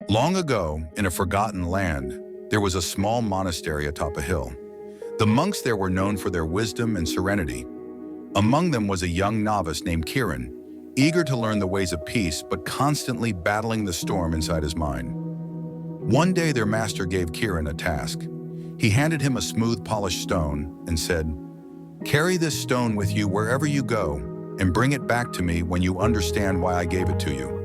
Long ago, in a forgotten land, there was a small monastery atop a hill. The monks there were known for their wisdom and serenity. Among them was a young novice named Kiran, eager to learn the ways of peace but constantly battling the storm inside his mind. One day their master gave Kiran a task. He handed him a smooth, polished stone and said, "Carry this stone with you wherever you go and bring it back to me when you understand why I gave it to you."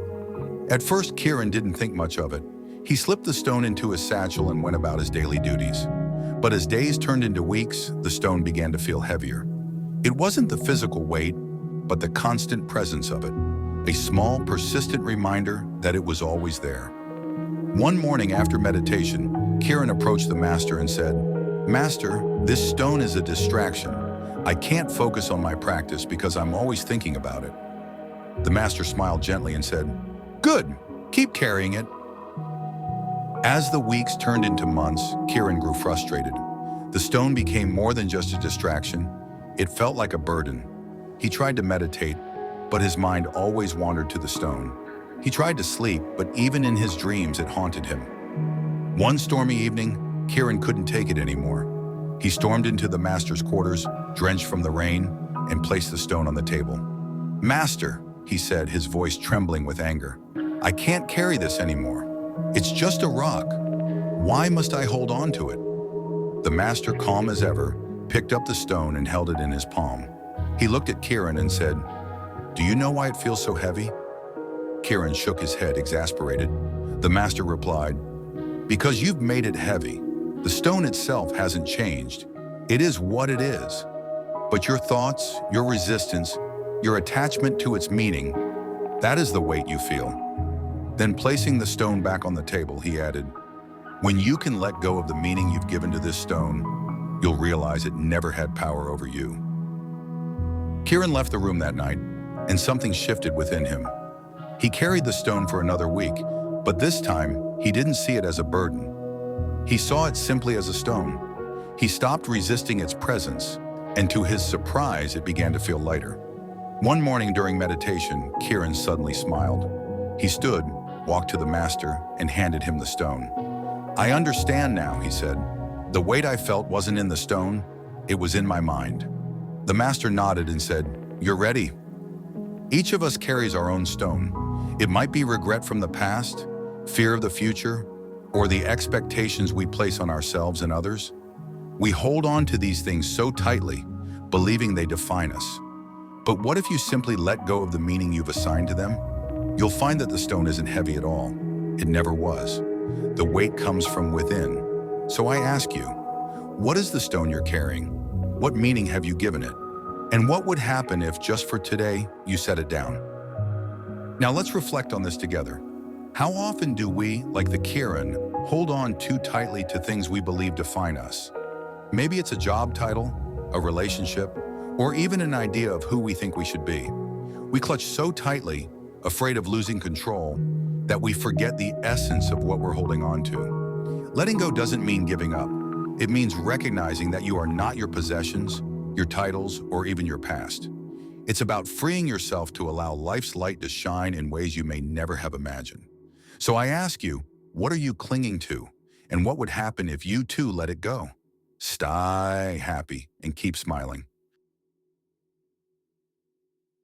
At first, Kiran didn't think much of it. He slipped the stone into his satchel and went about his daily duties. But as days turned into weeks, the stone began to feel heavier. It wasn't the physical weight, but the constant presence of it, a small, persistent reminder that it was always there. One morning after meditation, Kiran approached the master and said, "Master, this stone is a distraction. I can't focus on my practice because I'm always thinking about it." The master smiled gently and said, "Good, keep carrying it." As the weeks turned into months, Kiran grew frustrated. The stone became more than just a distraction. It felt like a burden. He tried to meditate, but his mind always wandered to the stone. He tried to sleep, but even in his dreams it haunted him. One stormy evening, Kiran couldn't take it anymore. He stormed into the master's quarters, drenched from the rain, and placed the stone on the table. "Master," he said, his voice trembling with anger, "I can't carry this anymore. It's just a rock. Why must I hold on to it?" The master, calm as ever, picked up the stone and held it in his palm. He looked at Kiran and said, "Do you know why it feels so heavy?" Kiran shook his head, exasperated. The master replied, "Because you've made it heavy. The stone itself hasn't changed. It is what it is. But your thoughts, your resistance, your attachment to its meaning, that is the weight you feel." Then placing the stone back on the table, he added, "When you can let go of the meaning you've given to this stone, you'll realize it never had power over you." Kiran left the room that night, and something shifted within him. He carried the stone for another week, but this time, he didn't see it as a burden. He saw it simply as a stone. He stopped resisting its presence, and to his surprise, it began to feel lighter. One morning during meditation, Kiran suddenly smiled. He stood, walked to the master, and handed him the stone. "I understand now," he said. "The weight I felt wasn't in the stone, it was in my mind." The master nodded and said, "You're ready." Each of us carries our own stone. It might be regret from the past, fear of the future, or the expectations we place on ourselves and others. We hold on to these things so tightly, believing they define us. But what if you simply let go of the meaning you've assigned to them? You'll find that the stone isn't heavy at all. It never was. The weight comes from within. So I ask you, what is the stone you're carrying? What meaning have you given it? And what would happen if, just for today, you set it down? Now let's reflect on this together. How often do we, like the Kiran, hold on too tightly to things we believe define us? Maybe it's a job title, a relationship, or even an idea of who we think we should be. We clutch so tightly, afraid of losing control, that we forget the essence of what we're holding on to. Letting go doesn't mean giving up. It means recognizing that you are not your possessions, your titles, or even your past. It's about freeing yourself to allow life's light to shine in ways you may never have imagined. So I ask you, what are you clinging to? And what would happen if you too let it go? Stay happy and keep smiling.